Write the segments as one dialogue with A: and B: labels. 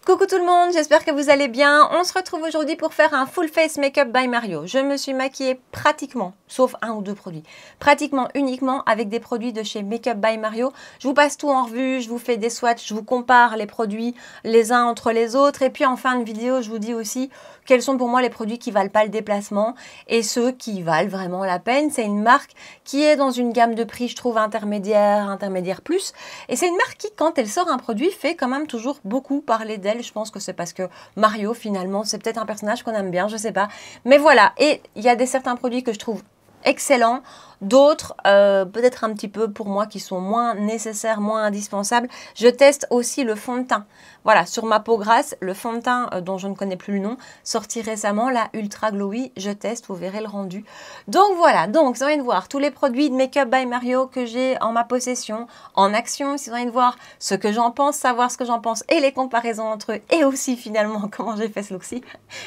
A: Coucou tout le monde, j'espère que vous allez bien. On se retrouve aujourd'hui pour faire un full face make-up by Mario. Je me suis maquillée pratiquement, sauf un ou deux produits, pratiquement uniquement avec des produits de chez Make-up by Mario. Je vous passe tout en revue, je vous fais des swatchs, je vous compare les produits les uns entre les autres. Et puis en fin de vidéo, je vous dis aussi quels sont pour moi les produits qui valent pas le déplacement et ceux qui valent vraiment la peine. C'est une marque qui est dans une gamme de prix, je trouve, intermédiaire plus. Et c'est une marque qui, quand elle sort un produit, fait quand même toujours beaucoup parler d'elle. Je pense que c'est parce que Mario, finalement, c'est peut-être un personnage qu'on aime bien, je sais pas. Mais voilà, et il y a certains produits que je trouve excellents, d'autres peut-être un petit peu pour moi qui sont moins nécessaires, moins indispensables. Je teste aussi le fond de teint. Voilà, sur ma peau grasse, le fond de teint dont je ne connais plus le nom, sorti récemment, la Ultra Glowy, je teste, vous verrez le rendu. Donc voilà, donc vous avez de voir tous les produits de Make-up by Mario que j'ai en ma possession, en action, si vous avez de voir ce que j'en pense, savoir ce que j'en pense et les comparaisons entre eux et aussi finalement comment j'ai fait ce look-ci,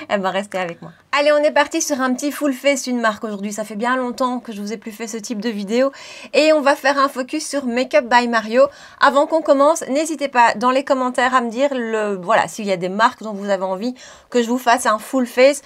A: eh ben restez avec moi. Allez, on est parti sur un petit full face, une marque aujourd'hui, ça fait bien longtemps que je vous ai plus fait ce type de vidéo et on va faire un focus sur Make-up by Mario. Avant qu'on commence, n'hésitez pas dans les commentaires à me dire voilà, s'il y a des marques dont vous avez envie que je vous fasse un full face.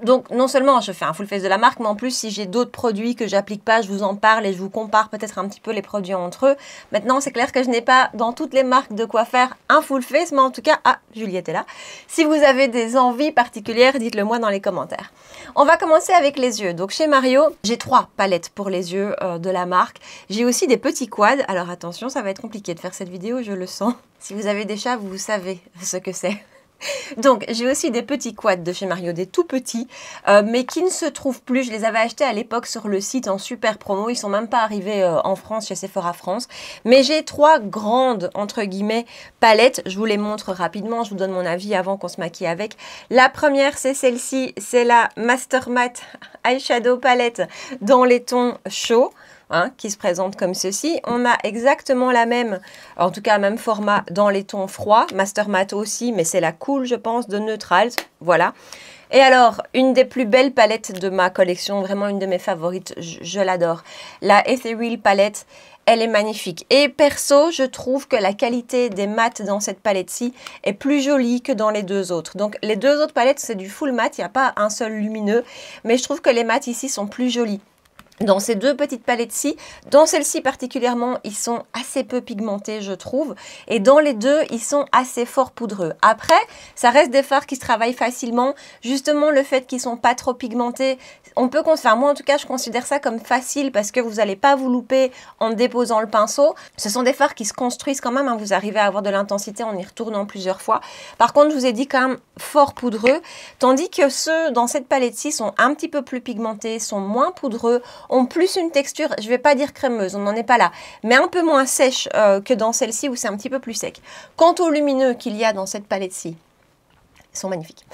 A: Donc non seulement je fais un full face de la marque, mais en plus si j'ai d'autres produits que j'applique pas, je vous en parle et je vous compare peut-être un petit peu les produits entre eux. Maintenant c'est clair que je n'ai pas dans toutes les marques de quoi faire un full face, mais en tout cas, Juliette est là. Si vous avez des envies particulières, dites-le moi dans les commentaires. On va commencer avec les yeux. Donc chez Mario, j'ai 3 palettes pour les yeux de la marque. J'ai aussi des petits quads. Alors attention, ça va être compliqué de faire cette vidéo, je le sens. Si vous avez des chats, vous savez ce que c'est. Donc j'ai aussi des petits quads de chez Mario, des tout petits, mais qui ne se trouvent plus. Je les avais achetés à l'époque sur le site en super promo. Ils sont même pas arrivés en France chez Sephora France. Mais j'ai 3 grandes entre guillemets palettes. Je vous les montre rapidement. Je vous donne mon avis avant qu'on se maquille avec. La première c'est celle-ci, c'est la Master Matte Eyeshadow Palette dans les tons chauds. Qui se présente comme ceci. On a exactement la même, en tout cas même format dans les tons froids, Master Matte aussi, mais c'est la Cool je pense de Neutrals, voilà. Et alors, une des plus belles palettes de ma collection, vraiment une de mes favorites, je l'adore, la Ethereal Palette. Elle est magnifique. Et perso, je trouve que la qualité des mats dans cette palette-ci est plus jolie que dans les deux autres. Donc, les deux autres palettes, c'est du full mat, il n'y a pas un seul lumineux, mais je trouve que les mats ici sont plus jolis. Dans ces deux petites palettes-ci, dans celle-ci particulièrement, ils sont assez peu pigmentés, je trouve. Et dans les deux, ils sont assez fort poudreux. Après, ça reste des fards qui se travaillent facilement. Justement, le fait qu'ils ne sont pas trop pigmentés, on peut, enfin moi en tout cas, je considère ça comme facile parce que vous n'allez pas vous louper en déposant le pinceau. Ce sont des fards qui se construisent quand même. Vous arrivez à avoir de l'intensité en y retournant plusieurs fois. Par contre, je vous ai dit quand même fort poudreux. Tandis que ceux dans cette palette-ci sont un petit peu plus pigmentés, sont moins poudreux, ont plus une texture, je ne vais pas dire crémeuse, on n'en est pas là, mais un peu moins sèche que dans celle-ci où c'est un petit peu plus sec. Quant aux lumineux qu'il y a dans cette palette-ci, ils sont magnifiques.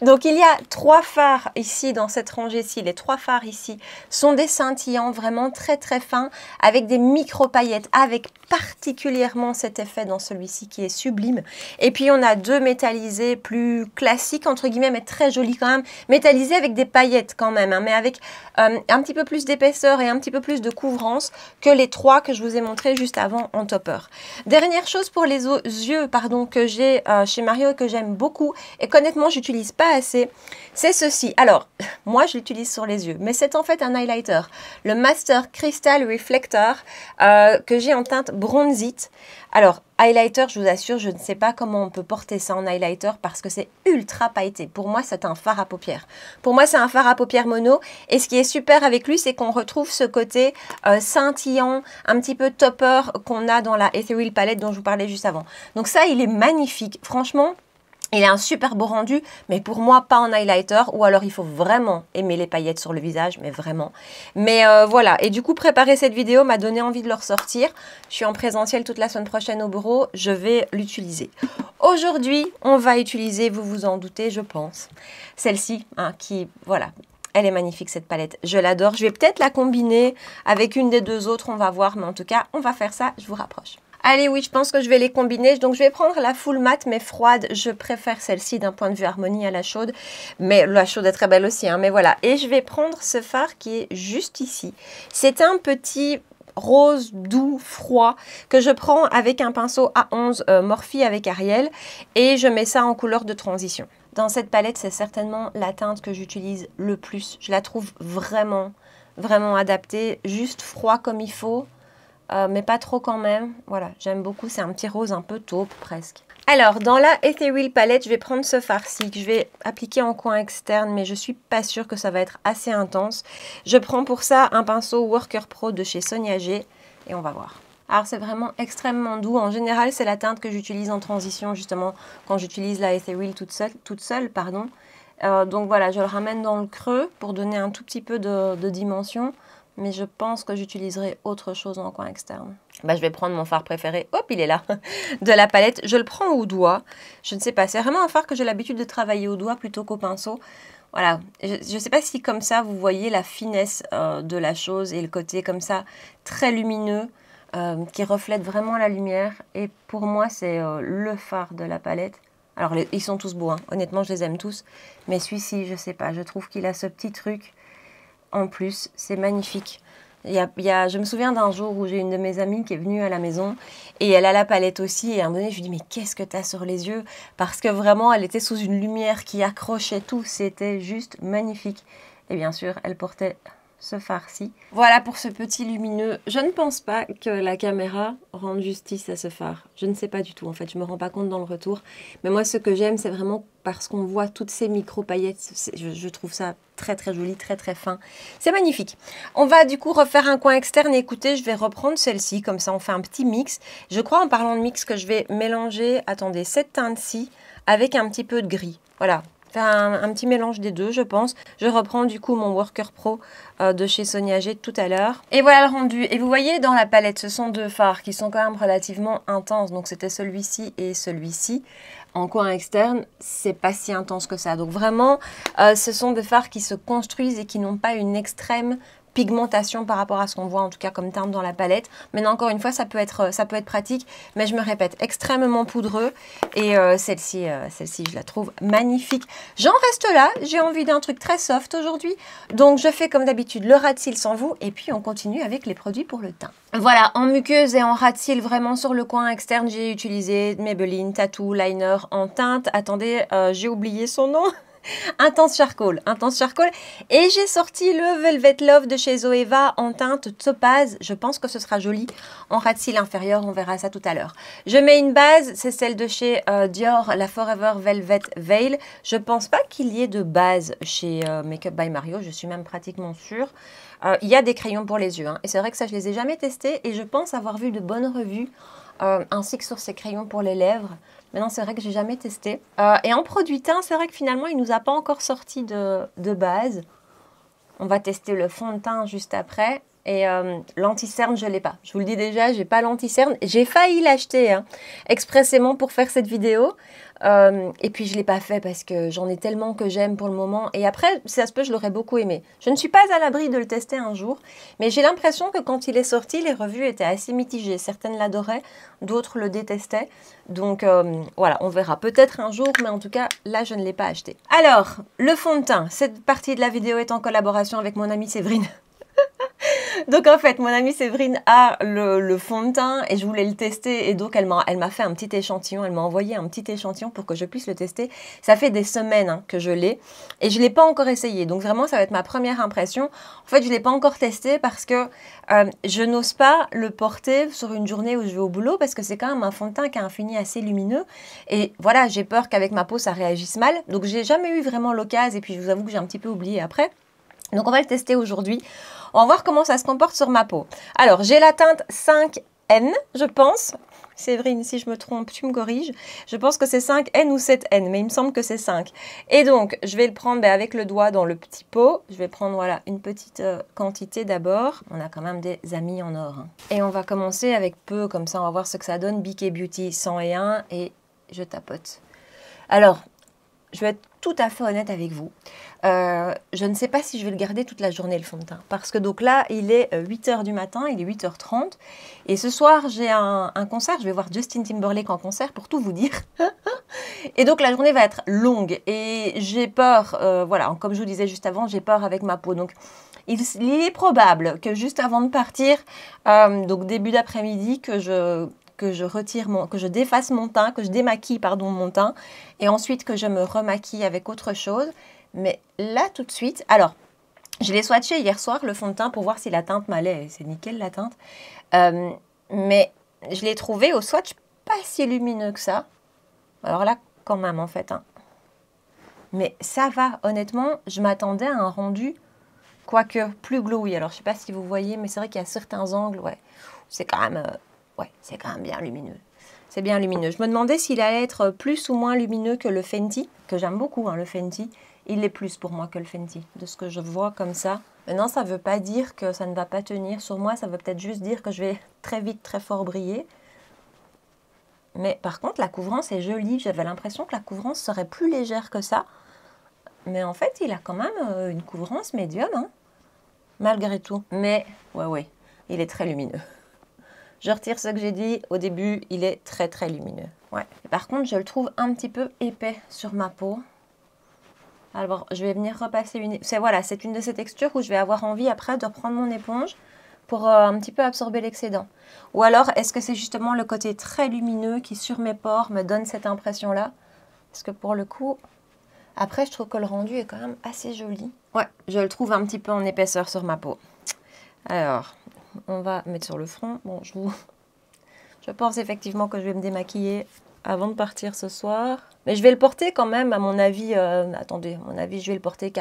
A: Donc il y a 3 fards ici dans cette rangée-ci. Les 3 fards ici sont des scintillants vraiment très très fins avec des micro paillettes, avec particulièrement cet effet dans celui-ci qui est sublime. Et puis on a 2 métallisés plus classiques entre guillemets, mais très jolis quand même, métallisés avec des paillettes quand même, mais avec un petit peu plus d'épaisseur et un petit peu plus de couvrance que les 3 que je vous ai montrés juste avant en topper. Dernière chose pour les yeux, pardon, que j'ai chez Mario et que j'aime beaucoup, et qu'honnêtement j'utilise pas assez, c'est ceci. Alors moi je l'utilise sur les yeux, mais c'est en fait un highlighter, le Master Crystal Reflector que j'ai en teinte bronzite. Alors highlighter, je vous assure, je ne sais pas comment on peut porter ça en highlighter parce que c'est ultra pailleté. Pour moi c'est un fard à paupières. Pour moi c'est un fard à paupières mono, et ce qui est super avec lui, c'est qu'on retrouve ce côté scintillant, un petit peu topper qu'on a dans la Ethereal Palette dont je vous parlais juste avant. Donc ça il est magnifique, franchement. Il a un super beau rendu, mais pour moi, pas en highlighter, ou alors il faut vraiment aimer les paillettes sur le visage, mais vraiment. Mais voilà, et du coup, préparer cette vidéo m'a donné envie de le ressortir. Je suis en présentiel toute la semaine prochaine au bureau, je vais l'utiliser. Aujourd'hui, on va utiliser, vous vous en doutez, je pense, celle-ci, qui, voilà, elle est magnifique cette palette, je l'adore. Je vais peut-être la combiner avec une des deux autres, on va voir, mais en tout cas, on va faire ça, je vous rapproche. Allez, oui, je pense que je vais les combiner. Donc, je vais prendre la full matte, mais froide. Je préfère celle-ci d'un point de vue harmonie à la chaude. Mais la chaude est très belle aussi, mais voilà. Et je vais prendre ce fard qui est juste ici. C'est un petit rose, doux, froid, que je prends avec un pinceau A11 Morphe avec Ariel et je mets ça en couleur de transition. Dans cette palette, c'est certainement la teinte que j'utilise le plus. Je la trouve vraiment, vraiment adaptée, juste froid comme il faut, mais pas trop quand même. Voilà, j'aime beaucoup, c'est un petit rose un peu taupe presque. Alors, dans la Ethereal palette, je vais prendre ce fard-ci que je vais appliquer en coin externe, mais je suis pas sûre que ça va être assez intense. Je prends pour ça un pinceau Worker Pro de chez Sonia G et on va voir. Alors, c'est vraiment extrêmement doux. En général, c'est la teinte que j'utilise en transition, justement, quand j'utilise la Ethereal toute seule, pardon. Donc voilà, je le ramène dans le creux pour donner un tout petit peu de dimension. Mais je pense que j'utiliserai autre chose en coin externe. Bah, je vais prendre mon fard préféré, hop, il est là, de la palette. Je le prends au doigt, je ne sais pas, c'est vraiment un fard que j'ai l'habitude de travailler au doigt plutôt qu'au pinceau. Voilà, je ne sais pas si comme ça, vous voyez la finesse de la chose et le côté comme ça, très lumineux, qui reflète vraiment la lumière. Et pour moi, c'est le fard de la palette. Alors, ils sont tous beaux, hein. Honnêtement, je les aime tous. Mais celui-ci, je ne sais pas, je trouve qu'il a ce petit truc. En plus, c'est magnifique. Je me souviens d'un jour où j'ai une de mes amies qui est venue à la maison et elle a la palette aussi. Et à un moment donné, je lui dis, mais qu'est-ce que tu as sur les yeux? Parce que vraiment, elle était sous une lumière qui accrochait tout. C'était juste magnifique. Et bien sûr, elle portait ce fard-ci. Voilà pour ce petit lumineux. Je ne pense pas que la caméra rende justice à ce fard. Je ne sais pas du tout, en fait. Je ne me rends pas compte dans le retour. Mais moi, ce que j'aime, c'est vraiment parce qu'on voit toutes ces micro-paillettes. Je trouve ça très, très joli, très, très fin. C'est magnifique. On va du coup refaire un coin externe. Et écoutez, je vais reprendre celle-ci. Comme ça, on fait un petit mix. Je crois, en parlant de mix, que je vais mélanger, attendez, cette teinte-ci avec un petit peu de gris. Voilà. Faire un petit mélange des deux, je pense. Je reprends du coup mon Worker Pro de chez Sonia G tout à l'heure. Et voilà le rendu. Et vous voyez dans la palette, ce sont deux fards qui sont quand même relativement intenses. Donc c'était celui-ci et celui-ci. En coin externe, c'est pas si intense que ça. Donc vraiment, ce sont des fards qui se construisent et qui n'ont pas une extrême pigmentation par rapport à ce qu'on voit en tout cas comme teinte dans la palette. Mais encore une fois, ça peut être pratique. Mais je me répète, extrêmement poudreux. Et celle-ci, je la trouve magnifique. J'en reste là. J'ai envie d'un truc très soft aujourd'hui. Donc je fais comme d'habitude le ras de cils sans vous. Et puis on continue avec les produits pour le teint. Voilà, en muqueuse et en ras de cils, vraiment sur le coin externe, j'ai utilisé Maybelline Tattoo Liner en teinte. Attendez, j'ai oublié son nom. Intense Charcoal. Et j'ai sorti le Velvet Love de chez Zoeva en teinte topaz. Je pense que ce sera joli en ras de cils inférieur. On verra ça tout à l'heure. Je mets une base, c'est celle de chez Dior, la Forever Velvet Veil. Je pense pas qu'il y ait de base chez Makeup by Mario. Je suis même pratiquement sûre. Il y a des crayons pour les yeux. Hein, et c'est vrai que ça, je les ai jamais testés. Et je pense avoir vu de bonnes revues ainsi que sur ces crayons pour les lèvres. Maintenant, c'est vrai que j'ai jamais testé. Et en produit teint, c'est vrai que finalement, il nous a pas encore sorti de base. On va tester le fond de teint juste après. Et l'anti-cerne, je l'ai pas. Je vous le dis déjà, j'ai pas l'anti-cerne. J'ai failli l'acheter hein, expressément pour faire cette vidéo. Et puis, je l'ai pas fait parce que j'en ai tellement que j'aime pour le moment. Et après, si ça se peut, je l'aurais beaucoup aimé. Je ne suis pas à l'abri de le tester un jour. Mais j'ai l'impression que quand il est sorti, les revues étaient assez mitigées. Certaines l'adoraient, d'autres le détestaient. Donc, voilà, on verra peut-être un jour. Mais en tout cas, là, je ne l'ai pas acheté. Alors, le fond de teint. Cette partie de la vidéo est en collaboration avec mon amie Séverine. Donc en fait, mon amie Séverine a le fond de teint et je voulais le tester et donc elle m'a fait un petit échantillon, elle m'a envoyé un petit échantillon pour que je puisse le tester. Ça fait des semaines hein, que je l'ai et je ne l'ai pas encore essayé. Donc vraiment, ça va être ma première impression. En fait, je ne l'ai pas encore testé parce que je n'ose pas le porter sur une journée où je vais au boulot parce que c'est quand même un fond de teint qui a un fini assez lumineux. Et voilà, j'ai peur qu'avec ma peau, ça réagisse mal. Donc j'ai jamais eu vraiment l'occasion et puis je vous avoue que j'ai un petit peu oublié après. Donc on va le tester aujourd'hui. On va voir comment ça se comporte sur ma peau. Alors, j'ai la teinte 5N, je pense. Séverine, si je me trompe, tu me corriges. Je pense que c'est 5N ou 7N, mais il me semble que c'est 5. Et donc, je vais le prendre avec le doigt dans le petit pot. Je vais prendre, voilà, une petite quantité d'abord. On a quand même des amis en or. Hein. Et on va commencer avec peu, comme ça, on va voir ce que ça donne. BK Beauty 101 et je tapote. Alors, je vais être tout à fait honnête avec vous. Je ne sais pas si je vais le garder toute la journée, le fond de teint. Parce que donc là, il est 8 h du matin, il est 8 h 30. Et ce soir, j'ai un concert. Je vais voir Justin Timberlake en concert, pour tout vous dire. Et donc, la journée va être longue. Et j'ai peur, voilà, comme je vous disais juste avant, j'ai peur avec ma peau. Donc, il est probable que juste avant de partir, donc début d'après-midi, que je défasse mon teint, que je démaquille pardon mon teint, et ensuite que je me remaquille avec autre chose. Mais là tout de suite, alors je l'ai swatché hier soir le fond de teint pour voir si la teinte m'allait, c'est nickel la teinte, mais je l'ai trouvé au swatch pas si lumineux que ça. Alors là quand même en fait, hein. Mais ça va, honnêtement, je m'attendais à un rendu quoique plus glowy. Alors je sais pas si vous voyez, mais c'est vrai qu'il y a certains angles, ouais, c'est quand même bien lumineux. C'est bien lumineux. Je me demandais s'il allait être plus ou moins lumineux que le Fenty, que j'aime beaucoup, hein, le Fenty. Il est plus pour moi que le Fenty, de ce que je vois comme ça. Maintenant, ça ne veut pas dire que ça ne va pas tenir sur moi. Ça veut peut-être juste dire que je vais très vite, très fort briller. Mais par contre, la couvrance est jolie. J'avais l'impression que la couvrance serait plus légère que ça. Mais en fait, il a quand même une couvrance médium, hein, malgré tout. Mais, ouais, il est très lumineux. Je retire ce que j'ai dit au début, il est très très lumineux. Ouais. Par contre, je le trouve un petit peu épais sur ma peau. Alors, je vais venir repasser une... c'est une de ces textures où je vais avoir envie après de prendre mon éponge pour un petit peu absorber l'excédent. Ou alors, est-ce que c'est justement le côté très lumineux qui, sur mes pores, me donne cette impression-là? Parce que pour le coup... Après, je trouve que le rendu est quand même assez joli. Ouais, je le trouve un petit peu en épaisseur sur ma peau. Alors, on va mettre sur le front. Bon, je pense effectivement que je vais me démaquiller avant de partir ce soir. Mais je vais le porter quand même, à mon avis. Attendez, à mon avis, je vais le porter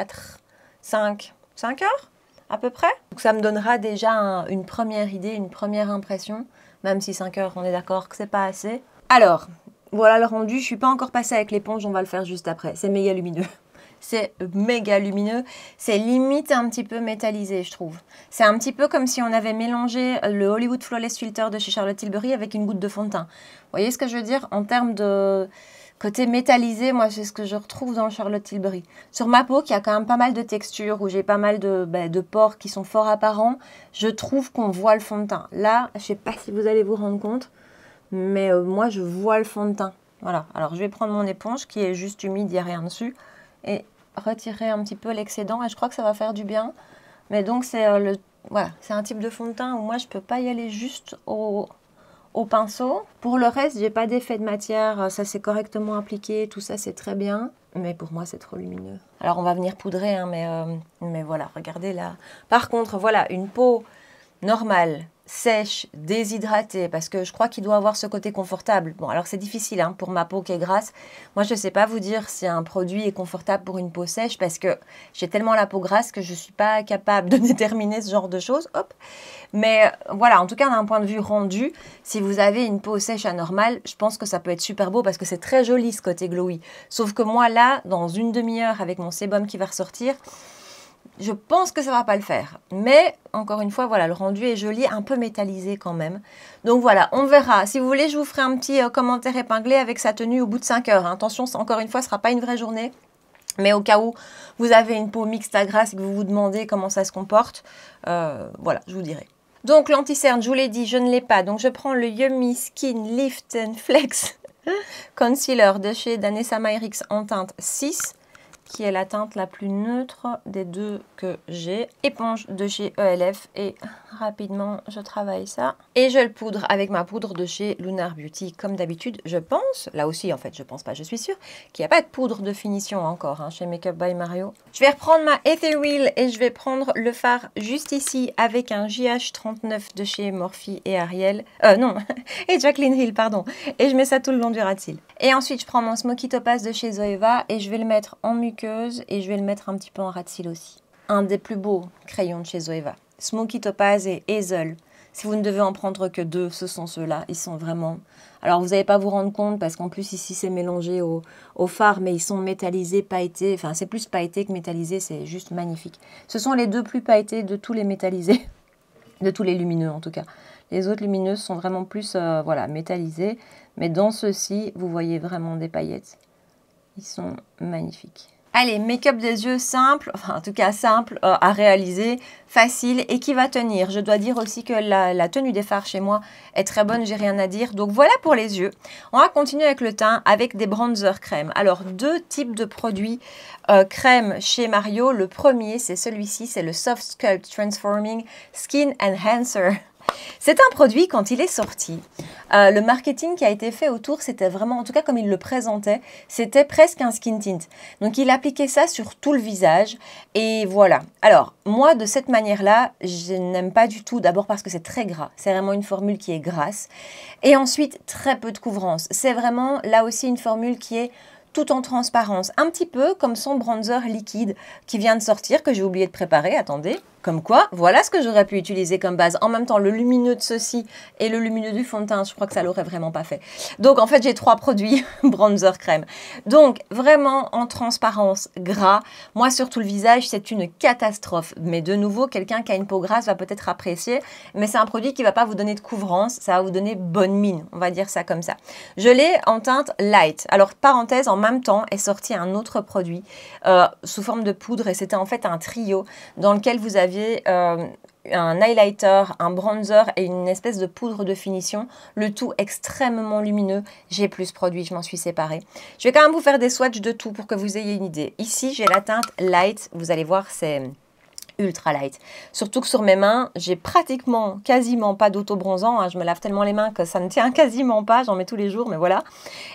A: 5 heures à peu près. Donc ça me donnera déjà une première idée, une première impression. Même si 5 heures, on est d'accord que c'est pas assez. Alors... Voilà le rendu, je ne suis pas encore passée avec l'éponge, on va le faire juste après. C'est méga lumineux. C'est méga lumineux. C'est limite un petit peu métallisé, je trouve. C'est un petit peu comme si on avait mélangé le Hollywood Flawless Filter de chez Charlotte Tilbury avec une goutte de fond de teint. Vous voyez ce que je veux dire? En termes de côté métallisé, moi, c'est ce que je retrouve dans le Charlotte Tilbury. Sur ma peau, qui a quand même pas mal de textures, où j'ai pas mal de pores qui sont fort apparents, je trouve qu'on voit le fond de teint. Là, je ne sais pas si vous allez vous rendre compte, mais moi, je vois le fond de teint. Voilà. Alors, je vais prendre mon éponge qui est juste humide, il n'y a rien dessus. Et retirer un petit peu l'excédent. Et je crois que ça va faire du bien. Mais donc, c'est voilà, c'est un type de fond de teint où moi, je ne peux pas y aller juste au pinceau. Pour le reste, j'ai pas d'effet de matière. Ça, c'est correctement appliqué. Tout ça, c'est très bien. Mais pour moi, c'est trop lumineux. Alors, on va venir poudrer, hein, mais voilà, regardez là. Par contre, voilà, une peau normale, sèche, déshydratée, parce que je crois qu'il doit avoir ce côté confortable. Bon, alors c'est difficile hein, pour ma peau qui est grasse. Moi, je ne sais pas vous dire si un produit est confortable pour une peau sèche, parce que j'ai tellement la peau grasse que je ne suis pas capable de déterminer ce genre de choses. Hop. Mais voilà, en tout cas, d'un point de vue rendu, si vous avez une peau sèche anormale, je pense que ça peut être super beau, parce que c'est très joli ce côté glowy. Sauf que moi, là, dans une demi-heure, avec mon sébum qui va ressortir, je pense que ça ne va pas le faire. Mais, encore une fois, voilà, le rendu est joli, un peu métallisé quand même. Donc voilà, on verra. Si vous voulez, je vous ferai un petit commentaire épinglé avec sa tenue au bout de 5 heures. Hein. Attention, encore une fois, ce ne sera pas une vraie journée. Mais au cas où vous avez une peau mixte à grasse et que vous vous demandez comment ça se comporte, voilà, je vous dirai. Donc l'anti-cerne, je vous l'ai dit, je ne l'ai pas. Donc je prends le Yummy Skin Lift and Flex Concealer de chez Danessa Myricks en teinte 6. Qui est la teinte la plus neutre des deux que j'ai. Éponge de chez ELF et rapidement je travaille ça. Et je le poudre avec ma poudre de chez Lunar Beauty comme d'habitude. Je pense, là aussi en fait je pense pas, je suis sûre qu'il n'y a pas de poudre de finition encore hein, chez Makeup by Mario. Je vais reprendre ma Ethereal et je vais prendre le fard juste ici avec un JH39 de chez Morphe et Ariel. Non, et Jaclyn Hill pardon. Et je mets ça tout le long du ras de cils. Et ensuite je prends mon Smoky Topaz de chez Zoeva et je vais le mettre en muqueuse. Et je vais le mettre un petit peu en ras de cils aussi. Un des plus beaux crayons de chez Zoeva. Smoky Topaz et Hazel. Si vous ne devez en prendre que deux, ce sont ceux-là. Ils sont vraiment... Alors, vous n'allez pas vous rendre compte parce qu'en plus, ici, c'est mélangé au fard, mais ils sont métallisés, pailletés. Enfin, c'est plus pailleté que métallisé. C'est juste magnifique. Ce sont les deux plus pailletés de tous les métallisés. De tous les lumineux, en tout cas. Les autres lumineuses sont vraiment plus voilà, métallisées. Mais dans ceux-ci, vous voyez vraiment des paillettes. Ils sont magnifiques. Allez, make-up des yeux simple, enfin en tout cas simple à réaliser, facile et qui va tenir. Je dois dire aussi que la tenue des fards chez moi est très bonne, j'ai rien à dire. Donc voilà pour les yeux. On va continuer avec le teint, avec des bronzers crème. Alors deux types de produits crème chez Mario. Le premier, c'est celui-ci, c'est le Soft Sculpt Transforming Skin Enhancer. C'est un produit, quand il est sorti, le marketing qui a été fait autour, c'était vraiment, en tout cas comme il le présentait, c'était presque un skin tint. Donc il appliquait ça sur tout le visage et voilà. Alors moi, de cette manière-là, je n'aime pas du tout, d'abord parce que c'est très gras, c'est vraiment une formule qui est grasse. Et ensuite, très peu de couvrance. C'est vraiment là aussi une formule qui est tout en transparence, un petit peu comme son bronzer liquide qui vient de sortir, que j'ai oublié de préparer, attendez. Comme quoi, voilà ce que j'aurais pu utiliser comme base. En même temps, le lumineux de ceci et le lumineux du fond de teint, je crois que ça l'aurait vraiment pas fait. Donc, en fait, j'ai trois produits bronzer crème. Donc, vraiment en transparence, gras. Moi, sur tout le visage, c'est une catastrophe. Mais de nouveau, quelqu'un qui a une peau grasse va peut-être apprécier. Mais c'est un produit qui va pas vous donner de couvrance. Ça va vous donner bonne mine. On va dire ça comme ça. Je l'ai en teinte light. Alors, parenthèse, en même temps est sorti un autre produit sous forme de poudre. Et c'était en fait un trio dans lequel vous aviez un highlighter, un bronzer et une espèce de poudre de finition, le tout extrêmement lumineux. J'ai plus produit, je m'en suis séparée. Je vais quand même vous faire des swatchs de tout pour que vous ayez une idée. Ici, j'ai la teinte light, vous allez voir, c'est ultra light. Surtout que sur mes mains, j'ai pratiquement, quasiment pas d'auto-bronzant. Hein. Je me lave tellement les mains que ça ne tient quasiment pas. J'en mets tous les jours, mais voilà.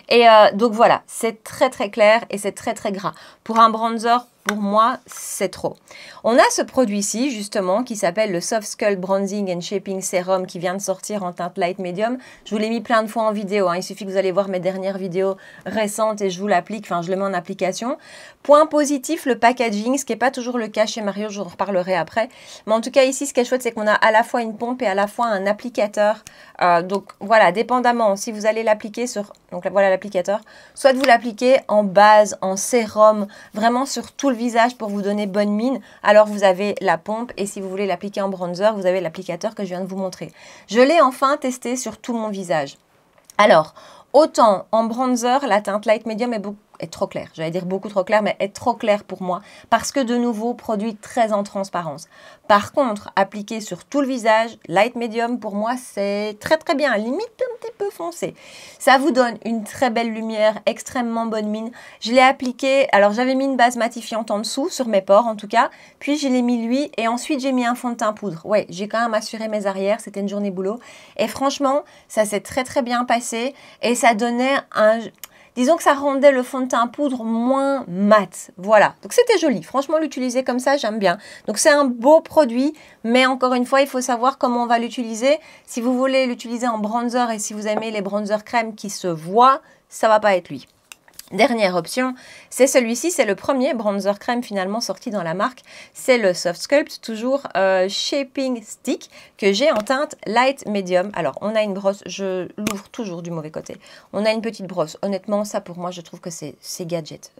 A: Et donc voilà, c'est très très clair et c'est très très gras. Pour un bronzer, pour moi, c'est trop. On a ce produit-ci, justement, qui s'appelle le Soft Sculpt Bronzing and Shaping Serum qui vient de sortir en teinte light medium. Je vous l'ai mis plein de fois en vidéo. Hein. Il suffit que vous allez voir mes dernières vidéos récentes et je vous l'applique. Enfin, je le mets en application. Point positif, le packaging, ce qui n'est pas toujours le cas chez Mario. Je vous en reparlerai après. Mais en tout cas, ici, ce qui est chouette, c'est qu'on a à la fois une pompe et à la fois un applicateur. Donc, voilà, dépendamment, si vous allez l'appliquer sur... Donc, voilà l'applicateur. Soit vous l'appliquez en base, en sérum, vraiment sur tout le visage pour vous donner bonne mine, alors vous avez la pompe et si vous voulez l'appliquer en bronzer, vous avez l'applicateur que je viens de vous montrer. Je l'ai enfin testé sur tout mon visage. Alors, autant en bronzer, la teinte light medium est trop claire. J'allais dire beaucoup trop claire, mais est trop claire pour moi parce que de nouveau, produit très en transparence. Par contre, appliqué sur tout le visage, light medium, pour moi, c'est très très bien, limite un petit peu foncé. Ça vous donne une très belle lumière, extrêmement bonne mine. Je l'ai appliqué, alors j'avais mis une base matifiante en dessous, sur mes pores en tout cas, puis je l'ai mis lui et ensuite j'ai mis un fond de teint poudre. Ouais, j'ai quand même assuré mes arrières, c'était une journée boulot. Et franchement, ça s'est très très bien passé et ça donnait un... Disons que ça rendait le fond de teint poudre moins mat. Voilà. Donc, c'était joli. Franchement, l'utiliser comme ça, j'aime bien. Donc, c'est un beau produit. Mais encore une fois, il faut savoir comment on va l'utiliser. Si vous voulez l'utiliser en bronzer et si vous aimez les bronzers crème qui se voient, ça va pas être lui. Dernière option, c'est celui-ci, c'est le premier bronzer crème finalement sorti dans la marque. C'est le Soft Sculpt, toujours Shaping Stick, que j'ai en teinte Light Medium. Alors, on a une brosse, je l'ouvre toujours du mauvais côté. On a une petite brosse. Honnêtement, ça pour moi, je trouve que c'est gadget.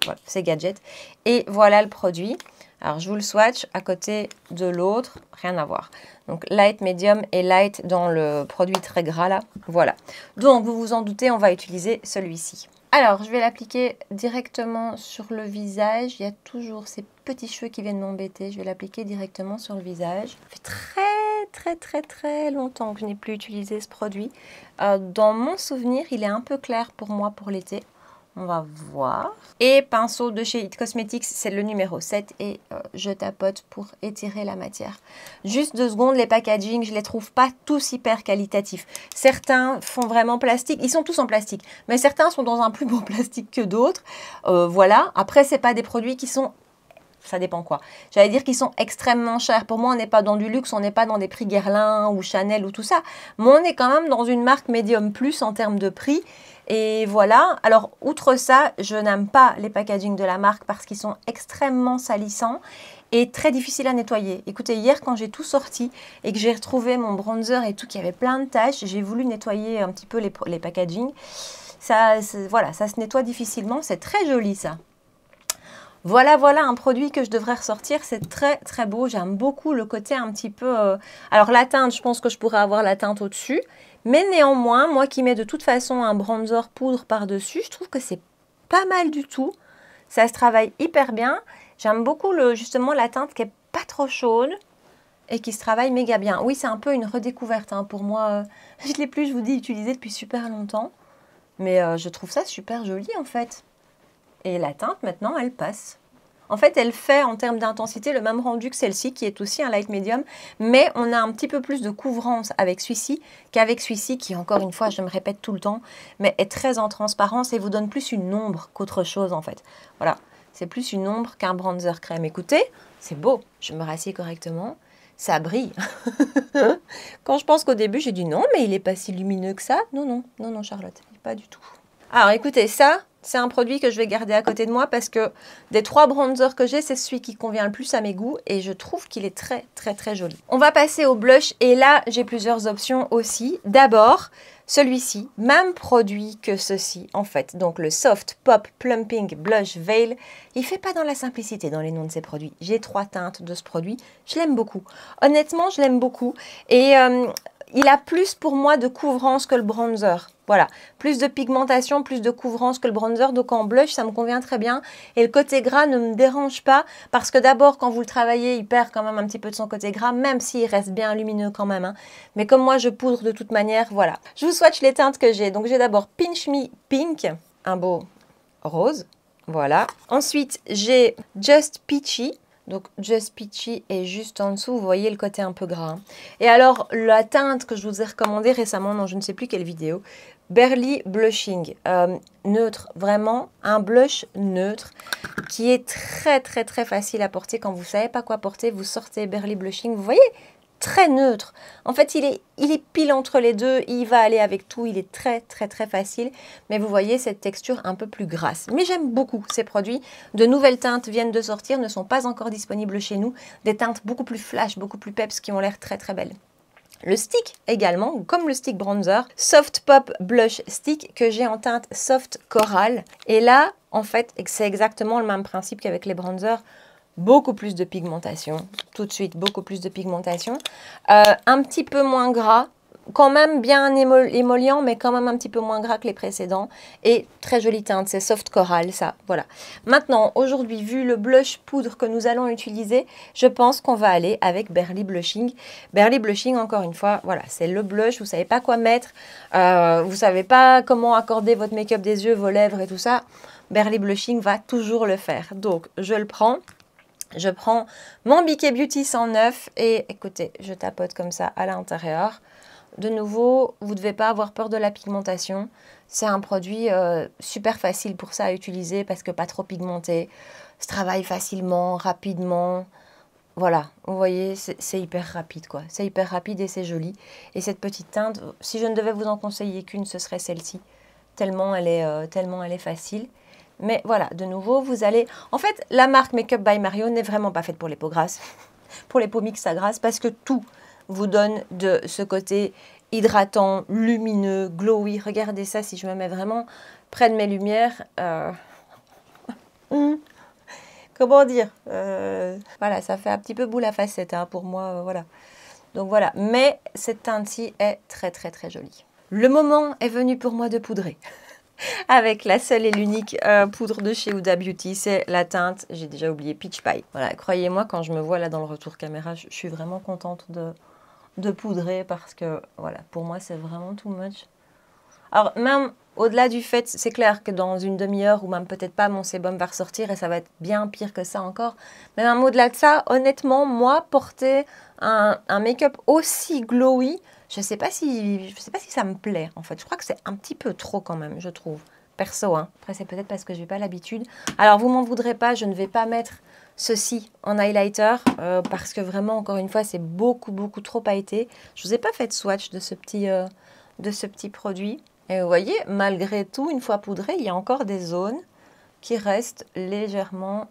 A: Voilà, c'est gadget. Et voilà le produit. Alors, je vous le swatch à côté de l'autre, rien à voir. Donc, light, medium et light dans le produit très gras là. Voilà. Donc, vous vous en doutez, on va utiliser celui-ci. Alors, je vais l'appliquer directement sur le visage. Il y a toujours ces petits cheveux qui viennent m'embêter. Je vais l'appliquer directement sur le visage. Ça fait très longtemps que je n'ai plus utilisé ce produit. Dans mon souvenir, il est un peu clair pour moi pour l'été. On va voir. Et pinceau de chez It Cosmetics, c'est le numéro 7 et je tapote pour étirer la matière. Juste 2 secondes, les packaging, je ne les trouve pas tous hyper qualitatifs. Certains font vraiment plastique, ils sont tous en plastique, mais certains sont dans un plus beau plastique que d'autres. Voilà, après, ce n'est pas des produits qui sont... Ça dépend quoi. J'allais dire qu'ils sont extrêmement chers. Pour moi, on n'est pas dans du luxe, on n'est pas dans des prix Guerlain ou Chanel ou tout ça. Mais on est quand même dans une marque médium plus en termes de prix. Et voilà. Alors, outre ça, je n'aime pas les packaging de la marque parce qu'ils sont extrêmement salissants et très difficiles à nettoyer. Écoutez, hier, quand j'ai tout sorti et que j'ai retrouvé mon bronzer et tout, qui avait plein de taches, j'ai voulu nettoyer un petit peu les packaging. Voilà, ça se nettoie difficilement. C'est très joli, ça. Voilà un produit que je devrais ressortir. C'est très beau. J'aime beaucoup le côté un petit peu... Alors, la teinte, je pense que je pourrais avoir la teinte au-dessus. Mais néanmoins, moi qui mets de toute façon un bronzer poudre par-dessus, je trouve que c'est pas mal du tout. Ça se travaille hyper bien. J'aime beaucoup justement la teinte qui est pas trop chaude et qui se travaille méga bien. Oui, c'est un peu une redécouverte hein, pour moi. Je ne l'ai plus, je vous dis, utilisé depuis super longtemps. Mais je trouve ça super joli en fait. Et la teinte maintenant, elle passe. En fait, elle fait en termes d'intensité le même rendu que celle-ci, qui est aussi un light medium, mais on a un petit peu plus de couvrance avec celui-ci qu'avec celui-ci, qui encore une fois, je me répète tout le temps, mais est très en transparence et vous donne plus une ombre qu'autre chose en fait. Voilà, c'est plus une ombre qu'un bronzer crème. Écoutez, c'est beau, je me rassieds correctement, ça brille. Quand je pense qu'au début, j'ai dit non, mais il n'est pas si lumineux que ça. Non, non, non, non, Charlotte, pas du tout. Alors écoutez, ça, c'est un produit que je vais garder à côté de moi parce que des 3 bronzers que j'ai, c'est celui qui convient le plus à mes goûts et je trouve qu'il est très, très, très joli. On va passer au blush et là, j'ai plusieurs options aussi. D'abord, celui-ci, même produit que ceci en fait. Donc le Soft Pop Plumping Blush Veil, il ne fait pas dans la simplicité dans les noms de ces produits. J'ai 3 teintes de ce produit, je l'aime beaucoup. Honnêtement, je l'aime beaucoup et il a plus pour moi de couvrance que le bronzer. Voilà, plus de pigmentation, plus de couvrance que le bronzer. Donc en blush, ça me convient très bien. Et le côté gras ne me dérange pas parce que d'abord, quand vous le travaillez, il perd quand même un petit peu de son côté gras, même s'il reste bien lumineux quand même. Hein. Mais comme moi, je poudre de toute manière, voilà. Je vous swatch les teintes que j'ai. Donc j'ai d'abord Pinch Me Pink, un beau rose. Voilà. Ensuite, j'ai Just Peachy. Donc Just Peachy est juste en dessous, vous voyez le côté un peu gras. Hein. Et alors la teinte que je vous ai recommandée récemment dans je ne sais plus quelle vidéo, Barely Blushing, neutre, vraiment un blush neutre qui est très très très facile à porter quand vous ne savez pas quoi porter, vous sortez Barely Blushing, vous voyez, très neutre. En fait, il est pile entre les deux, il va aller avec tout, il est très très très facile. Mais vous voyez cette texture un peu plus grasse. Mais j'aime beaucoup ces produits. De nouvelles teintes viennent de sortir, ne sont pas encore disponibles chez nous. Des teintes beaucoup plus flash, beaucoup plus peps qui ont l'air très très belles. Le stick également, comme le stick bronzer, Soft Pop Blush Stick que j'ai en teinte Soft Coral. Et là, en fait, c'est exactement le même principe qu'avec les bronzers. Beaucoup plus de pigmentation, tout de suite, beaucoup plus de pigmentation. Un petit peu moins gras, quand même bien émollient, mais quand même un petit peu moins gras que les précédents. Et très jolie teinte, c'est Soft Coral, ça, voilà. Maintenant, aujourd'hui, vu le blush poudre que nous allons utiliser, je pense qu'on va aller avec Barely Blushing. Barely Blushing, encore une fois, voilà, c'est le blush, vous ne savez pas quoi mettre, vous ne savez pas comment accorder votre make-up des yeux, vos lèvres et tout ça. Barely Blushing va toujours le faire. Donc, je le prends. Je prends mon Biquet Beauty 109 et écoutez, je tapote comme ça à l'intérieur. De nouveau, vous ne devez pas avoir peur de la pigmentation. C'est un produit super facile pour ça à utiliser parce que pas trop pigmenté. Se travaille facilement, rapidement. Voilà, vous voyez, c'est hyper rapide quoi. C'est hyper rapide et c'est joli. Et cette petite teinte, si je ne devais vous en conseiller qu'une, ce serait celle-ci. Tellement elle est facile. Mais voilà, de nouveau, vous allez... En fait, la marque Makeup by Mario n'est vraiment pas faite pour les peaux grasses, pour les peaux mixtes à grasses, parce que tout vous donne de ce côté hydratant, lumineux, glowy. Regardez ça, si je me mets vraiment près de mes lumières. Comment dire voilà, ça fait un petit peu boule à facettes hein, pour moi, voilà. Donc voilà, mais cette teinte-ci est très très très jolie. Le moment est venu pour moi de poudrer. Avec la seule et l'unique poudre de chez Huda Beauty, c'est la teinte, j'ai déjà oublié, Peach Pie. Voilà, croyez-moi, quand je me vois là dans le retour caméra, je suis vraiment contente de poudrer parce que, voilà, pour moi, c'est vraiment too much. Alors, même au-delà du fait, c'est clair que dans une demi-heure ou même peut-être pas, mon sébum va ressortir et ça va être bien pire que ça encore. Mais même au-delà de ça, honnêtement, moi, porter un make-up aussi glowy, je sais pas si ça me plaît, en fait. Je crois que c'est un petit peu trop quand même, je trouve. Perso, hein. Après, c'est peut-être parce que je n'ai pas l'habitude. Alors, vous m'en voudrez pas, je ne vais pas mettre ceci en highlighter parce que vraiment, encore une fois, c'est beaucoup, beaucoup trop pailleté. Je ne vous ai pas fait de swatch de ce petit produit. Et vous voyez, malgré tout, une fois poudré, il y a encore des zones qui restent légèrement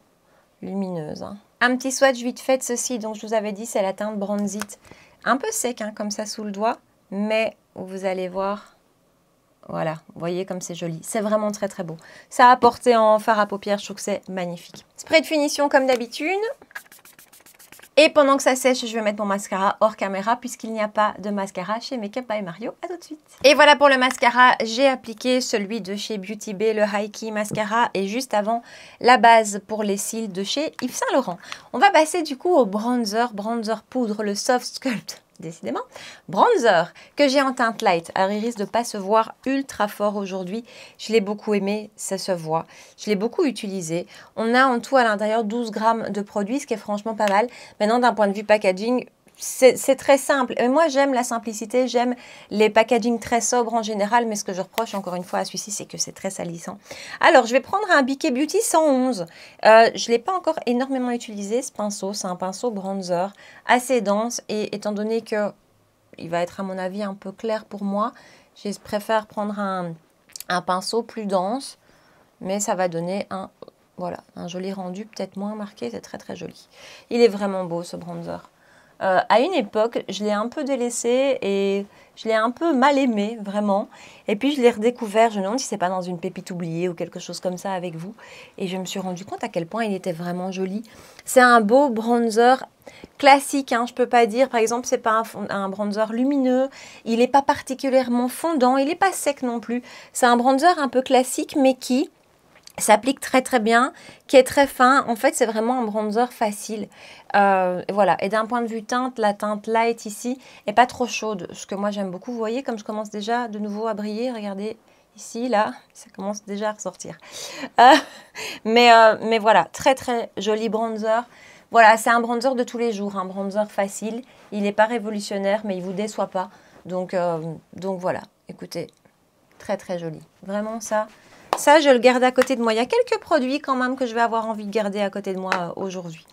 A: lumineuses. Hein. Un petit swatch vite fait de ceci, donc je vous avais dit, c'est la teinte Bronzite. Un peu sec, hein, comme ça, sous le doigt, mais vous allez voir, voilà, vous voyez comme c'est joli. C'est vraiment très, très beau. Ça a porté en fard à paupières, je trouve que c'est magnifique. Spray de finition comme d'habitude. Et pendant que ça sèche, je vais mettre mon mascara hors caméra puisqu'il n'y a pas de mascara chez Makeup by Mario. À tout de suite. Et voilà pour le mascara, j'ai appliqué celui de chez Beauty Bay, le High Key Mascara, et juste avant la base pour les cils de chez Yves Saint Laurent. On va passer du coup au bronzer poudre, le Soft Sculpt. Décidément, bronzer que j'ai en teinte light. Alors il risque de pas se voir ultra fort aujourd'hui. Je l'ai beaucoup aimé, ça se voit. Je l'ai beaucoup utilisé. On a en tout à l'intérieur 12 grammes de produit, ce qui est franchement pas mal. Maintenant, d'un point de vue packaging, c'est très simple. Et moi, j'aime la simplicité, j'aime les packaging très sobres en général, mais ce que je reproche encore une fois à celui-ci, c'est que c'est très salissant. Alors, je vais prendre un Biquet Beauty 111. Je ne l'ai pas encore énormément utilisé, ce pinceau. C'est un pinceau bronzer assez dense. Et étant donné que il va être, à mon avis, un peu clair pour moi, je préfère prendre un pinceau plus dense, mais ça va donner voilà, un joli rendu, peut-être moins marqué. C'est très, très joli. Il est vraiment beau, ce bronzer. À une époque, je l'ai un peu délaissé et je l'ai un peu mal aimé, vraiment. Et puis, je l'ai redécouvert. Je me demande si c'est pas dans une pépite oubliée ou quelque chose comme ça avec vous. Et je me suis rendu compte à quel point il était vraiment joli. C'est un beau bronzer classique, hein, je peux pas dire. Par exemple, c'est pas un bronzer lumineux. Il n'est pas particulièrement fondant. Il n'est pas sec non plus. C'est un bronzer un peu classique, mais qui s'applique très très bien, qui est très fin. En fait, c'est vraiment un bronzer facile. Voilà. Et d'un point de vue teinte, la teinte light ici est pas trop chaude, ce que moi j'aime beaucoup. Vous voyez comme je commence déjà de nouveau à briller. Regardez ici, là, ça commence déjà à ressortir. Mais voilà, très très joli bronzer. Voilà, c'est un bronzer de tous les jours, un bronzer facile. Il n'est pas révolutionnaire, mais il vous déçoit pas. Donc voilà, écoutez, très très joli. Vraiment ça. Ça, je le garde à côté de moi. Il y a quelques produits quand même que je vais avoir envie de garder à côté de moi aujourd'hui.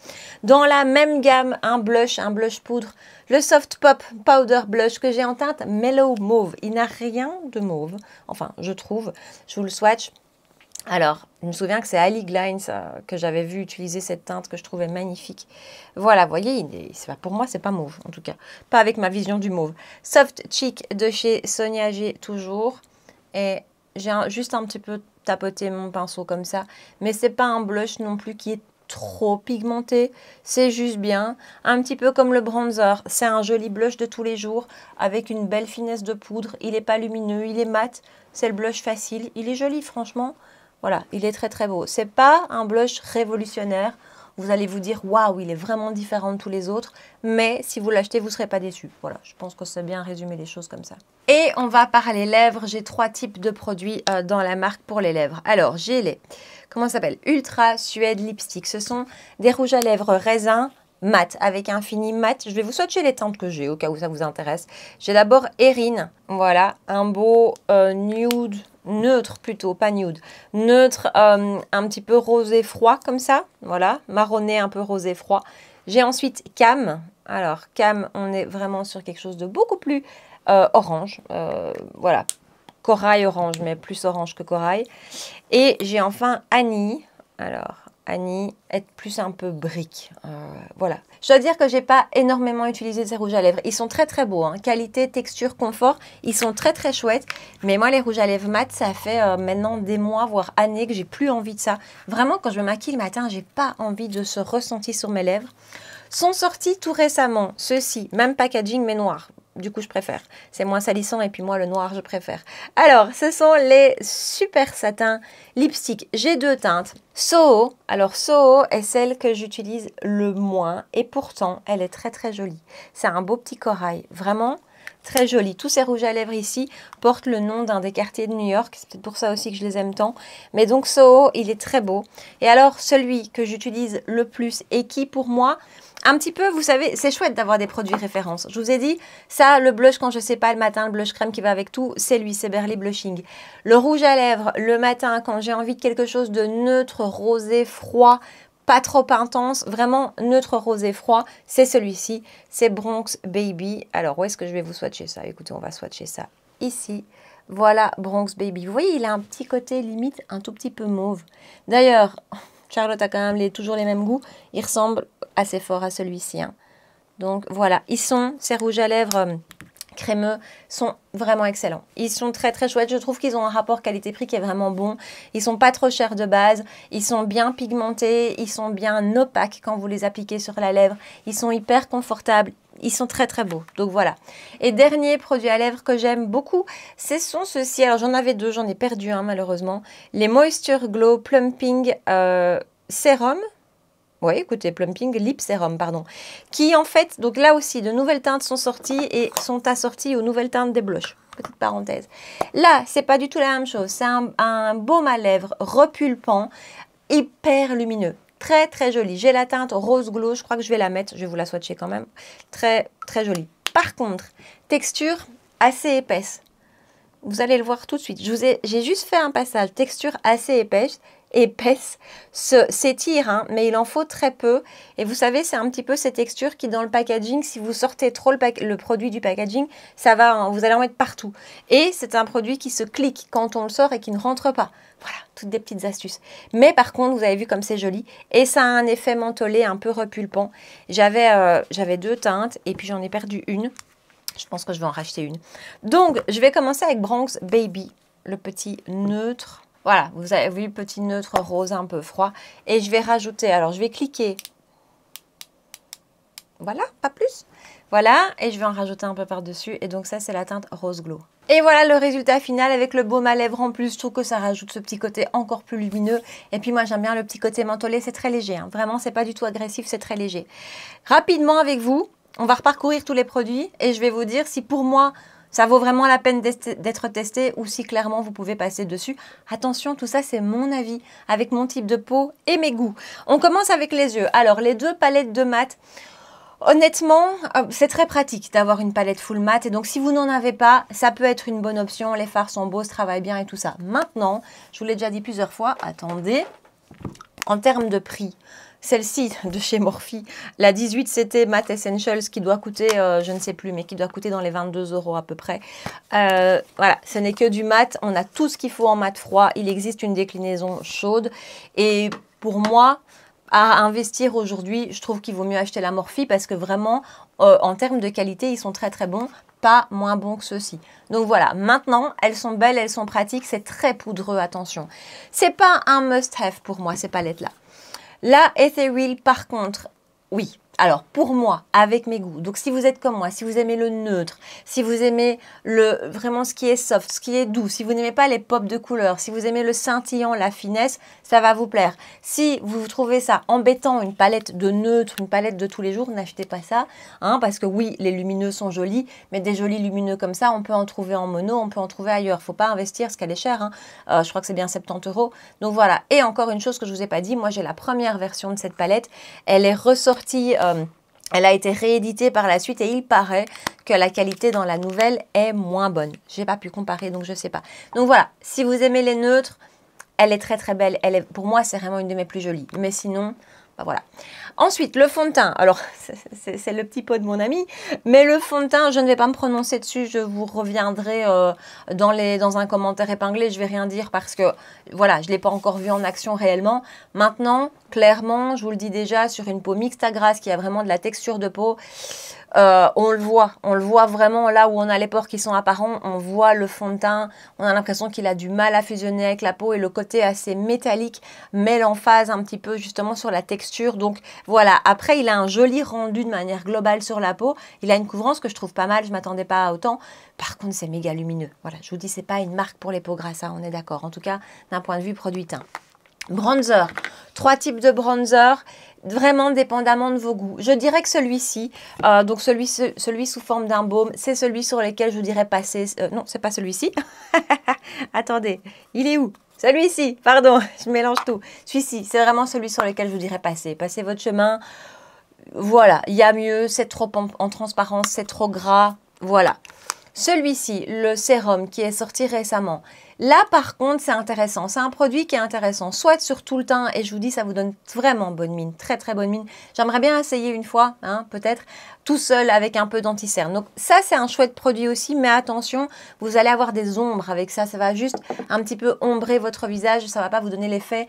A: Dans la même gamme, un blush poudre, le Soft Pop Powder Blush que j'ai en teinte Mellow Mauve. Il n'a rien de mauve, enfin, je trouve. Je vous le swatch. Alors, je me souviens que c'est Ali Glines que j'avais vu utiliser cette teinte que je trouvais magnifique. Voilà, vous voyez, pour moi, c'est pas mauve, en tout cas. Pas avec ma vision du mauve. Soft Cheek de chez Sonia G, toujours. Et j'ai juste un petit peu tapoté mon pinceau comme ça. Mais c'est pas un blush non plus qui est trop pigmenté. C'est juste bien. Un petit peu comme le bronzer. C'est un joli blush de tous les jours avec une belle finesse de poudre. Il n'est pas lumineux, il est mat. C'est le blush facile. Il est joli, franchement. Voilà, il est très très beau. C'est pas un blush révolutionnaire. Vous allez vous dire, waouh, il est vraiment différent de tous les autres. Mais si vous l'achetez, vous ne serez pas déçu. Voilà, je pense que c'est bien résumé les choses comme ça. Et on va parler lèvres. J'ai 3 types de produits dans la marque pour les lèvres. Alors, j'ai les, comment ça s'appelle? Ultra Suède Lipstick. Ce sont des rouges à lèvres raisin mat, avec un fini mat. Je vais vous swatcher les teintes que j'ai, au cas où ça vous intéresse. J'ai d'abord Erin. Voilà, un beau nude, neutre plutôt, pas nude, neutre, un petit peu rosé froid comme ça, voilà, marronné un peu rosé froid. J'ai ensuite Cam. Alors Cam, on est vraiment sur quelque chose de beaucoup plus orange, voilà, corail orange, mais plus orange que corail. Et j'ai enfin Annie. Alors Annie est plus un peu brique. Voilà. Je dois dire que j'ai pas énormément utilisé ces rouges à lèvres. Ils sont très très beaux. Hein. Qualité, texture, confort. Ils sont très très chouettes. Mais moi, les rouges à lèvres mat, ça fait maintenant des mois, voire années que j'ai plus envie de ça. Vraiment, quand je me maquille le matin, j'ai pas envie de ce ressenti sur mes lèvres. Sont sortis tout récemment, ceux-ci, même packaging mais noir. Du coup, je préfère. C'est moins salissant et puis moi, le noir, je préfère. Alors, ce sont les Super Satin Lipstick. J'ai 2 teintes. Soho. Alors, Soho est celle que j'utilise le moins et pourtant, elle est très très jolie. C'est un beau petit corail. Vraiment très joli. Tous ces rouges à lèvres ici portent le nom d'un des quartiers de New York. C'est peut-être pour ça aussi que je les aime tant. Mais donc, Soho, il est très beau. Et alors, celui que j'utilise le plus et qui, pour moi, un petit peu, vous savez, c'est chouette d'avoir des produits références. Je vous ai dit, ça, le blush quand je sais pas le matin, le blush crème qui va avec tout, c'est lui, c'est Berly Blushing. Le rouge à lèvres, le matin, quand j'ai envie de quelque chose de neutre, rosé, froid, pas trop intense, vraiment neutre, rosé, froid, c'est celui-ci, c'est Bronx Baby. Alors, où est-ce que je vais vous swatcher ça? Écoutez, on va swatcher ça ici. Voilà, Bronx Baby. Vous voyez, il a un petit côté limite un tout petit peu mauve. D'ailleurs, Charlotte a quand même toujours les mêmes goûts. Il ressemble assez fort à celui-ci. Hein. Donc voilà, ils sont ces rouges à lèvres crémeux sont vraiment excellents. Ils sont très très chouettes. Je trouve qu'ils ont un rapport qualité-prix qui est vraiment bon. Ils sont pas trop chers de base. Ils sont bien pigmentés. Ils sont bien opaques quand vous les appliquez sur la lèvre. Ils sont hyper confortables. Ils sont très très beaux. Donc voilà. Et dernier produit à lèvres que j'aime beaucoup, ce sont ceux-ci. Alors j'en avais deux, j'en ai perdu un malheureusement. Les Moisture Glow Plumping Serum. Oui, écoutez, Plumping Lip Serum, pardon. Qui en fait, donc là aussi, de nouvelles teintes sont sorties et sont assorties aux nouvelles teintes des blushs. Petite parenthèse. Là, c'est pas du tout la même chose. C'est un baume à lèvres repulpant, hyper lumineux. Très, très joli. J'ai la teinte Rose Glow. Je crois que je vais la mettre. Je vais vous la swatcher quand même. Très, très jolie. Par contre, texture assez épaisse. Vous allez le voir tout de suite. J'ai juste fait un passage. Texture assez épaisse s'étire, hein, mais il en faut très peu. Et vous savez, c'est un petit peu ces textures qui, dans le packaging, si vous sortez trop le produit du packaging, ça va, hein, vous allez en mettre partout. Et c'est un produit qui se clique quand on le sort et qui ne rentre pas. Voilà, toutes des petites astuces. Mais par contre, vous avez vu comme c'est joli. Et ça a un effet mentholé un peu repulpant. J'avais deux teintes et puis j'en ai perdu une. Je pense que je vais en racheter une. Donc, je vais commencer avec Bronx Baby, le petit neutre. Voilà, vous avez vu, petit neutre rose un peu froid. Et je vais rajouter, alors je vais cliquer. Voilà, pas plus. Voilà, et je vais en rajouter un peu par-dessus. Et donc ça, c'est la teinte Rose Glow. Et voilà le résultat final avec le baume à lèvres en plus. Je trouve que ça rajoute ce petit côté encore plus lumineux. Et puis moi, j'aime bien le petit côté mentholé. C'est très léger, hein. Vraiment, c'est pas du tout agressif, c'est très léger. Rapidement avec vous, on va reparcourir tous les produits. Et je vais vous dire si pour moi, ça vaut vraiment la peine d'être testé ou si clairement vous pouvez passer dessus. Attention, tout ça c'est mon avis avec mon type de peau et mes goûts. On commence avec les yeux. Alors les deux palettes de mat, honnêtement, c'est très pratique d'avoir une palette full mat. Et donc si vous n'en avez pas, ça peut être une bonne option. Les fards sont beaux, se travaillent bien et tout ça. Maintenant, je vous l'ai déjà dit plusieurs fois, attendez, en termes de prix, celle-ci de chez Morphe, la 18 c'était Matte Essentials qui doit coûter, je ne sais plus, mais qui doit coûter dans les 22 € à peu près. Voilà, ce n'est que du mat. On a tout ce qu'il faut en mat froid. Il existe une déclinaison chaude. Et pour moi, à investir aujourd'hui, je trouve qu'il vaut mieux acheter la Morphe parce que vraiment, en termes de qualité, ils sont très très bons. Pas moins bons que ceux-ci. Donc voilà, maintenant, elles sont belles, elles sont pratiques. C'est très poudreux, attention. C'est pas un must-have pour moi, ces palettes-là. La Ethereal, par contre, oui. Alors, pour moi, avec mes goûts, donc si vous êtes comme moi, si vous aimez le neutre, si vous aimez vraiment ce qui est soft, ce qui est doux, si vous n'aimez pas les pops de couleurs, si vous aimez le scintillant, la finesse, ça va vous plaire. Si vous trouvez ça embêtant, une palette de neutre, une palette de tous les jours, n'achetez pas ça, hein, parce que oui, les lumineux sont jolis, mais des jolis lumineux comme ça, on peut en trouver en mono, on peut en trouver ailleurs. Il ne faut pas investir, parce qu'elle est chère, hein. Je crois que c'est bien 70 €. Donc voilà, et encore une chose que je ne vous ai pas dit, moi j'ai la première version de cette palette, elle est ressortie... elle a été rééditée par la suite et il paraît que la qualité dans la nouvelle est moins bonne. Je n'ai pas pu comparer, donc je ne sais pas. Donc voilà, si vous aimez les neutres, elle est très très belle. Pour moi, c'est vraiment une de mes plus jolies. Mais sinon, bah voilà. Ensuite, le fond de teint. Alors, c'est le petit pot de mon ami. Mais le fond de teint, je ne vais pas me prononcer dessus. Je vous reviendrai dans un commentaire épinglé. Je ne vais rien dire parce que, voilà, je ne l'ai pas encore vu en action réellement. Maintenant, clairement, je vous le dis déjà, sur une peau mixte à grasse qui a vraiment de la texture de peau, on le voit vraiment là où on a les pores qui sont apparents, on voit le fond de teint, on a l'impression qu'il a du mal à fusionner avec la peau et le côté assez métallique met l'emphase un petit peu justement sur la texture. Donc voilà, après il a un joli rendu de manière globale sur la peau, il a une couvrance que je trouve pas mal, je m'attendais pas à autant. Par contre c'est méga lumineux, voilà, je vous dis c'est pas une marque pour les peaux grasses, hein, on est d'accord, en tout cas d'un point de vue produit teint. Bronzer, 3 types de bronzer, vraiment dépendamment de vos goûts. Je dirais que celui-ci, donc celui sous forme d'un baume, c'est celui sur lequel je vous dirais passer. Non, c'est pas celui-ci. Attendez, il est où? Celui-ci, pardon, je mélange tout. Celui-ci, c'est vraiment celui sur lequel je vous dirais passer. Passez votre chemin. Voilà, il y a mieux, c'est trop en transparence, c'est trop gras. Voilà. Celui-ci, le sérum qui est sorti récemment, là par contre c'est intéressant, c'est un produit qui est intéressant, soit sur tout le teint et je vous dis ça vous donne vraiment bonne mine, très très bonne mine. J'aimerais bien essayer une fois, hein, peut-être, tout seul avec un peu d'anti-cerne. Donc ça c'est un chouette produit aussi, mais attention, vous allez avoir des ombres avec ça, ça va juste un petit peu ombrer votre visage, ça ne va pas vous donner l'effet...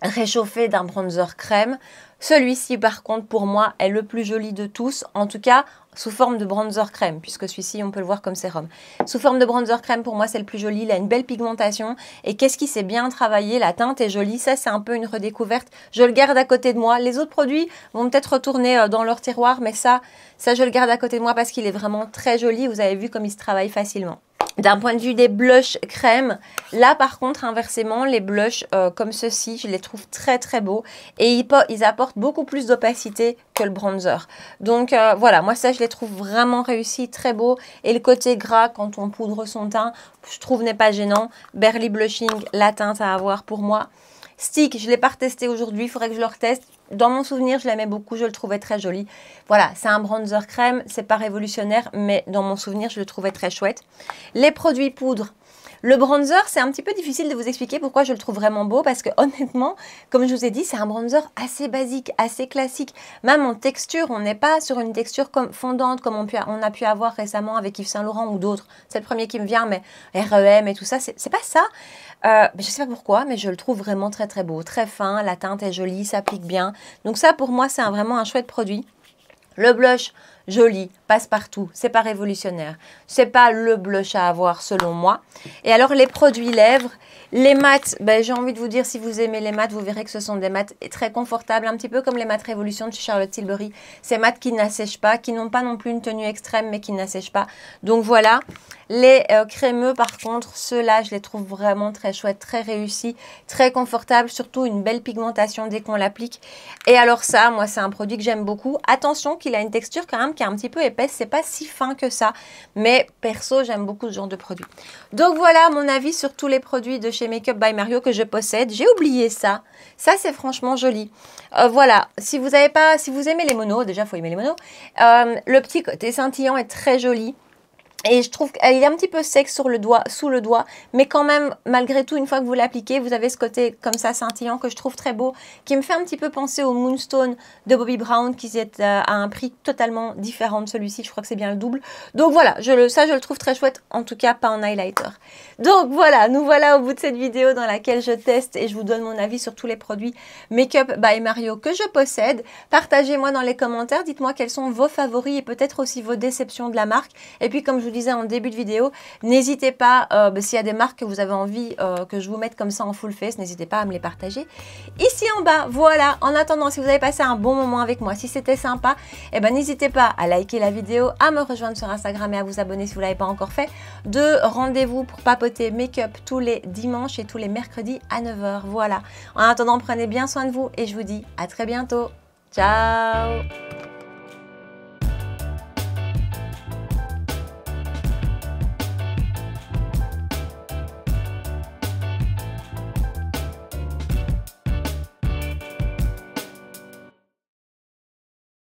A: réchauffé d'un bronzer crème. Celui-ci, par contre, pour moi, est le plus joli de tous, en tout cas sous forme de bronzer crème, puisque celui-ci, on peut le voir comme sérum. Sous forme de bronzer crème, pour moi, c'est le plus joli. Il a une belle pigmentation. Et qu'est-ce qui s'est bien travaillé? La teinte est jolie. Ça, c'est un peu une redécouverte. Je le garde à côté de moi. Les autres produits vont peut-être retourner dans leur tiroir, mais ça, je le garde à côté de moi parce qu'il est vraiment très joli. Vous avez vu comme il se travaille facilement. D'un point de vue des blushs crème, là par contre inversement les blushs comme ceux-ci, je les trouve très très beaux et ils apportent beaucoup plus d'opacité que le bronzer. Donc voilà, moi ça je les trouve vraiment réussis, très beaux, et le côté gras quand on poudre son teint, je trouve n'est pas gênant. Barely Blushing, la teinte à avoir pour moi. Stick, je ne l'ai pas retesté aujourd'hui, il faudrait que je le reteste. Dans mon souvenir, je l'aimais beaucoup, je le trouvais très joli. Voilà, c'est un bronzer crème, c'est pas révolutionnaire, mais dans mon souvenir, je le trouvais très chouette. Les produits poudre. Le bronzer, c'est un petit peu difficile de vous expliquer pourquoi je le trouve vraiment beau, parce que honnêtement, comme je vous ai dit, c'est un bronzer assez basique, assez classique. Même en texture, on n'est pas sur une texture comme fondante comme on a pu avoir récemment avec Yves Saint Laurent ou d'autres. C'est le premier qui me vient, mais REM et tout ça, c'est pas ça. Je sais pas pourquoi, mais je le trouve vraiment très très beau, très fin, la teinte est jolie, ça pique bien. Donc ça, pour moi, c'est vraiment un chouette produit. Le blush, joli, passe-partout, c'est pas révolutionnaire. C'est pas le blush à avoir selon moi. Et alors les produits lèvres, les mats, ben, j'ai envie de vous dire, si vous aimez les mats, vous verrez que ce sont des mats très confortables, un petit peu comme les mats Révolution de chez Charlotte Tilbury. Ces mats qui n'assèchent pas, qui n'ont pas non plus une tenue extrême, mais qui n'assèchent pas. Donc voilà. Les crémeux, par contre, ceux-là, je les trouve vraiment très chouettes, très réussis, très confortables, surtout une belle pigmentation dès qu'on l'applique. Et alors ça, moi, c'est un produit que j'aime beaucoup. Attention qu'il a une texture quand même qui est un petit peu épaisse, c'est pas si fin que ça, mais perso, j'aime beaucoup ce genre de produit. Donc voilà mon avis sur tous les produits de chez Makeup by Mario que je possède. J'ai oublié ça. Ça, c'est franchement joli. Voilà, si vous aimez les monos, déjà, il faut aimer les monos. Le petit côté scintillant est très joli. Et je trouve qu'il est un petit peu sec sur le doigt, sous le doigt, mais quand même, malgré tout, une fois que vous l'appliquez, vous avez ce côté comme ça scintillant que je trouve très beau, qui me fait un petit peu penser au Moonstone de Bobbi Brown, qui est à un prix totalement différent de celui-ci. Je crois que c'est bien le double. Donc voilà, ça je le trouve très chouette, en tout cas pas en highlighter. Donc voilà, nous voilà au bout de cette vidéo dans laquelle je teste et je vous donne mon avis sur tous les produits Makeup by Mario que je possède. Partagez-moi dans les commentaires, dites-moi quels sont vos favoris et peut-être aussi vos déceptions de la marque. Et puis comme je vous disais en début de vidéo, n'hésitez pas, s'il y a des marques que vous avez envie que je vous mette comme ça en full face, n'hésitez pas à me les partager ici en bas. Voilà, en attendant, si vous avez passé un bon moment avec moi, si c'était sympa, eh ben, n'hésitez pas à liker la vidéo, à me rejoindre sur Instagram et à vous abonner si vous ne l'avez pas encore fait. De rendez-vous pour papoter make-up tous les dimanches et tous les mercredis à 9 h. Voilà, en attendant, prenez bien soin de vous et je vous dis à très bientôt. Ciao!